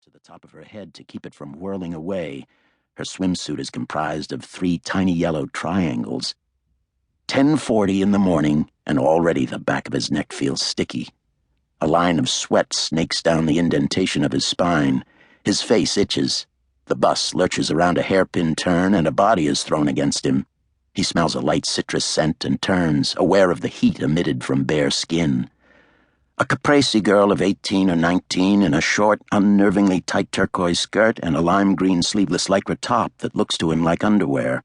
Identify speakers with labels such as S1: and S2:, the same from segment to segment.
S1: to the top of her head to keep it from whirling away. Her swimsuit is comprised of 3 tiny yellow triangles. 10:40 in the morning, and already the back of his neck feels sticky. A line of sweat snakes down the indentation of his spine. His face itches. The bus lurches around a hairpin turn, and a body is thrown against him. He smells a light citrus scent and turns, aware of the heat emitted from bare skin. A Capri girl of 18 or 19 in a short, unnervingly tight turquoise skirt and a lime green sleeveless lycra top that looks to him like underwear.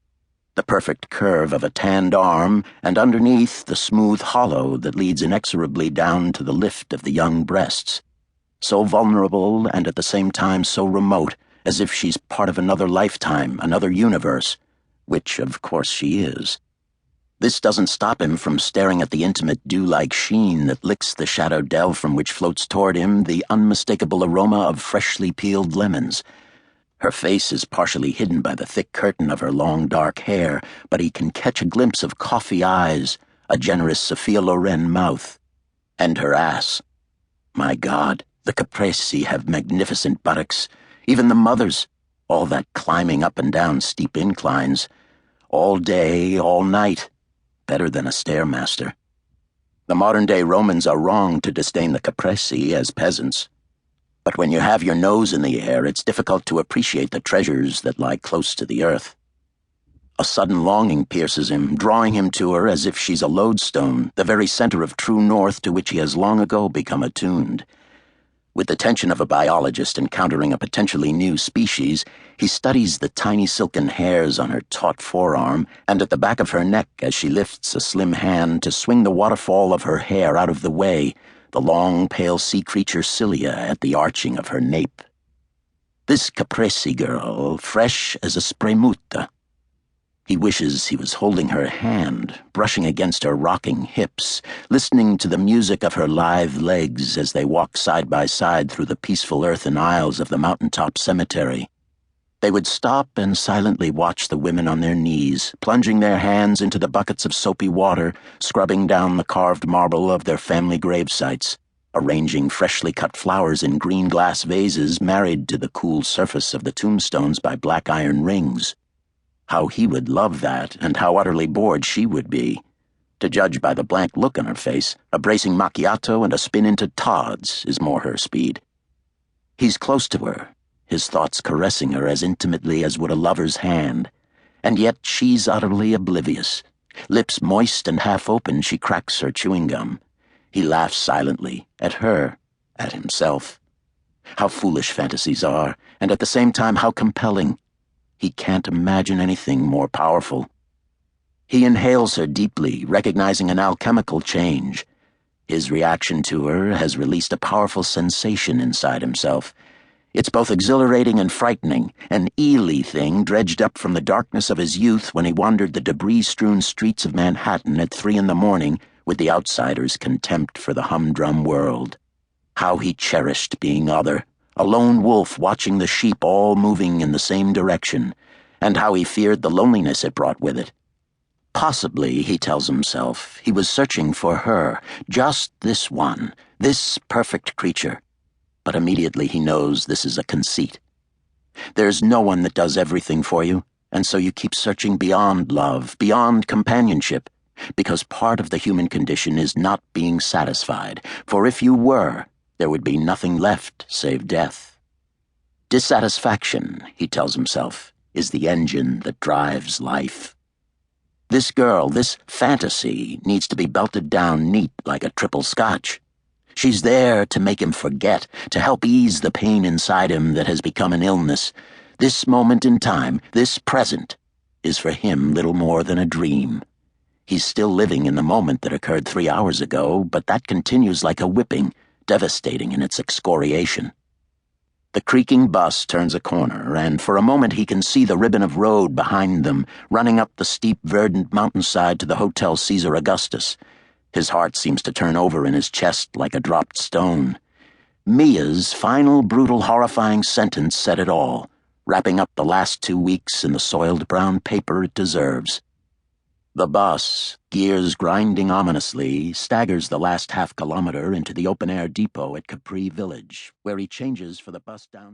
S1: The perfect curve of a tanned arm, and underneath the smooth hollow that leads inexorably down to the lift of the young breasts. So vulnerable and at the same time so remote, as if she's part of another lifetime, another universe, which of course she is. This doesn't stop him from staring at the intimate dew-like sheen that licks the shadowed delve from which floats toward him the unmistakable aroma of freshly peeled lemons. Her face is partially hidden by the thick curtain of her long dark hair, but he can catch a glimpse of coffee eyes, a generous Sophia Loren mouth, and her ass. My God, the Caprese have magnificent buttocks, even the mothers, all that climbing up and down steep inclines, all day, all night. Better than a stairmaster. The modern-day Romans are wrong to disdain the Caprese as peasants. But when you have your nose in the air, it's difficult to appreciate the treasures that lie close to the earth. A sudden longing pierces him, drawing him to her as if she's a lodestone, the very center of true north to which he has long ago become attuned. With the tension of a biologist encountering a potentially new species, he studies the tiny silken hairs on her taut forearm and at the back of her neck as she lifts a slim hand to swing the waterfall of her hair out of the way, the long, pale sea creature cilia at the arching of her nape. This Caprese girl, fresh as a spremuta. He wishes he was holding her hand, brushing against her rocking hips, listening to the music of her lithe legs as they walk side by side through the peaceful earthen aisles of the mountaintop cemetery. They would stop and silently watch the women on their knees, plunging their hands into the buckets of soapy water, scrubbing down the carved marble of their family gravesites, arranging freshly cut flowers in green glass vases married to the cool surface of the tombstones by black iron rings. How he would love that, and how utterly bored she would be. To judge by the blank look on her face, a bracing macchiato and a spin into Todd's is more her speed. He's close to her, his thoughts caressing her as intimately as would a lover's hand, and yet she's utterly oblivious. Lips moist and half open, she cracks her chewing gum. He laughs silently, at her, at himself. How foolish fantasies are, and at the same time how compelling. He can't imagine anything more powerful. He inhales her deeply, recognizing an alchemical change. His reaction to her has released a powerful sensation inside himself. It's both exhilarating and frightening, an eerie thing dredged up from the darkness of his youth when he wandered the debris-strewn streets of Manhattan at 3 a.m. with the outsider's contempt for the humdrum world. How he cherished being other, a lone wolf watching the sheep all moving in the same direction, and how he feared the loneliness it brought with it. Possibly, he tells himself, he was searching for her, just this one, this perfect creature. But immediately he knows this is a conceit. There's no one that does everything for you, and so you keep searching beyond love, beyond companionship, because part of the human condition is not being satisfied, for if you were, there would be nothing left save death. Dissatisfaction, he tells himself, is the engine that drives life. This girl, this fantasy, needs to be belted down neat like a triple scotch. She's there to make him forget, to help ease the pain inside him that has become an illness. This moment in time, this present, is for him little more than a dream. He's still living in the moment that occurred 3 hours ago, but that continues like a whipping, devastating in its excoriation. The creaking bus turns a corner, and for a moment he can see the ribbon of road behind them, running up the steep, verdant mountainside to the Hotel Caesar Augustus. His heart seems to turn over in his chest like a dropped stone. Mia's final, brutal, horrifying sentence said it all, wrapping up the last 2 weeks in the soiled brown paper it deserves. The bus, gears grinding ominously, staggers the last half-kilometer into the open-air depot at Capri Village, where he changes for the bus down